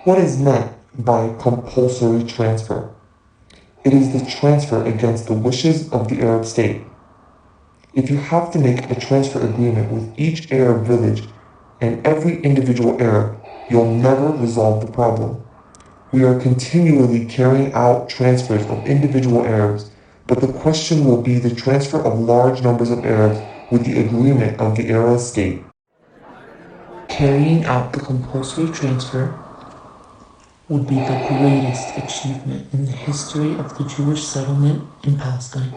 What is meant by compulsory transfer? It is the transfer against the wishes of the Arab state. If you have to make a transfer agreement with each Arab village and every individual Arab, you'll never resolve the problem. We are continually carrying out transfers of individual Arabs, but the question will be the transfer of large numbers of Arabs with the agreement of the Arab state. Carrying out the compulsory transfer would be the greatest achievement in the history of the Jewish settlement in Palestine.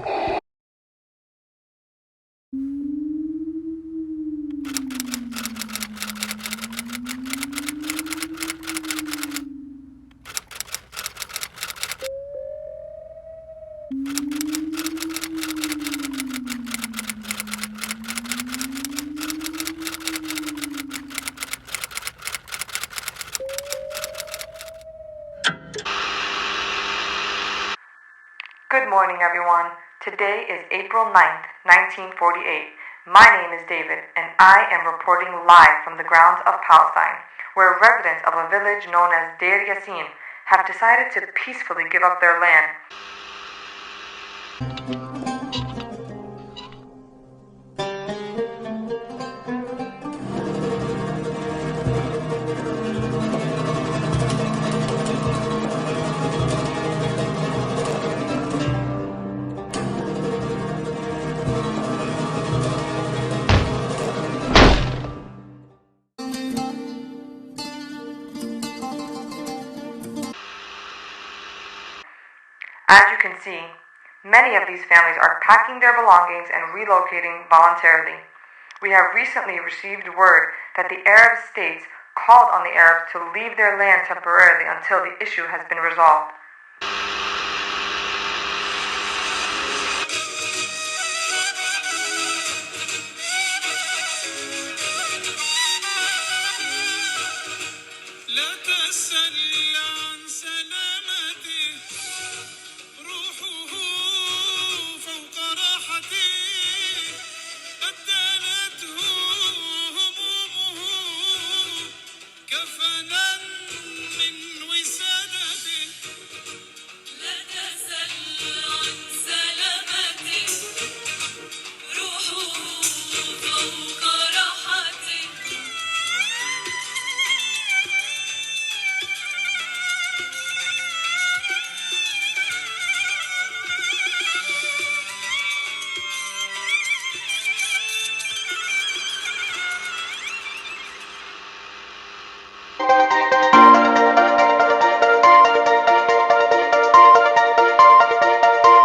Good morning, everyone. Today is April 9th, 1948. My name is David, and I am reporting live from the grounds of Palestine, where residents of a village known as Deir Yassin have decided to peacefully give up their land. As you can see, many of these families are packing their belongings and relocating voluntarily. We have recently received word that the Arab states called on the Arabs to leave their land temporarily until the issue has been resolved.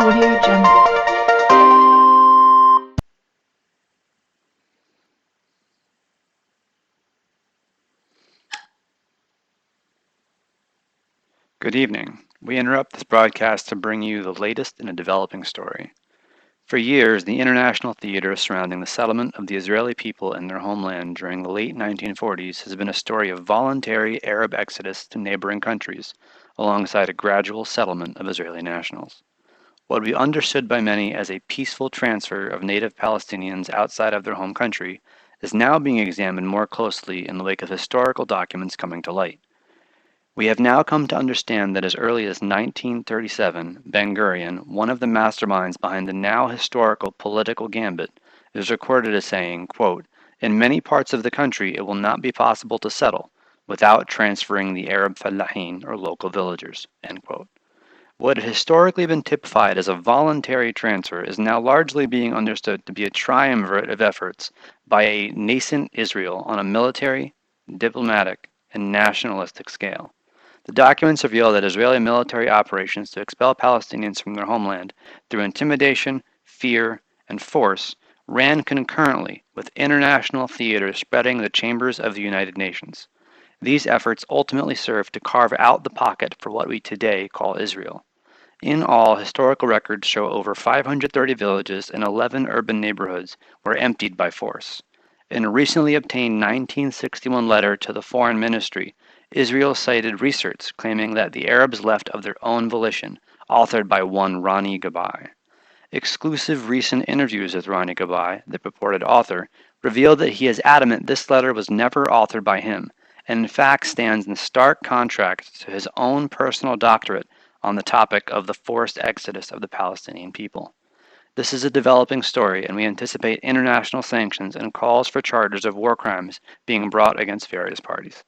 Audio Jungle. Good evening. We interrupt this broadcast to bring you the latest in a developing story. For years, the international theater surrounding the settlement of the Israeli people in their homeland during the late 1940s has been a story of voluntary Arab exodus to neighboring countries, alongside a gradual settlement of Israeli nationals. What would be understood by many as a peaceful transfer of native Palestinians outside of their home country is now being examined more closely in the wake of historical documents coming to light. We have now come to understand that as early as 1937, Ben-Gurion, one of the masterminds behind the now historical political gambit, is recorded as saying, quote, "In many parts of the country it will not be possible to settle without transferring the Arab fallahin or local villagers." End quote. What had historically been typified as a voluntary transfer is now largely being understood to be a triumvirate of efforts by a nascent Israel on a military, diplomatic, and nationalistic scale. The documents reveal that Israeli military operations to expel Palestinians from their homeland through intimidation, fear, and force ran concurrently with international theaters spreading the chambers of the United Nations. These efforts ultimately served to carve out the pocket for what we today call Israel. In all, historical records show over 530 villages and 11 urban neighborhoods were emptied by force. In a recently obtained 1961 letter to the Foreign Ministry, Israel cited research claiming that the Arabs left of their own volition, authored by one Rani Gabay. Exclusive recent interviews with Rani Gabay, the purported author, revealed that he is adamant this letter was never authored by him, and in fact stands in stark contrast to his own personal doctorate on the topic of the forced exodus of the Palestinian people. This is a developing story, and we anticipate international sanctions and calls for charges of war crimes being brought against various parties.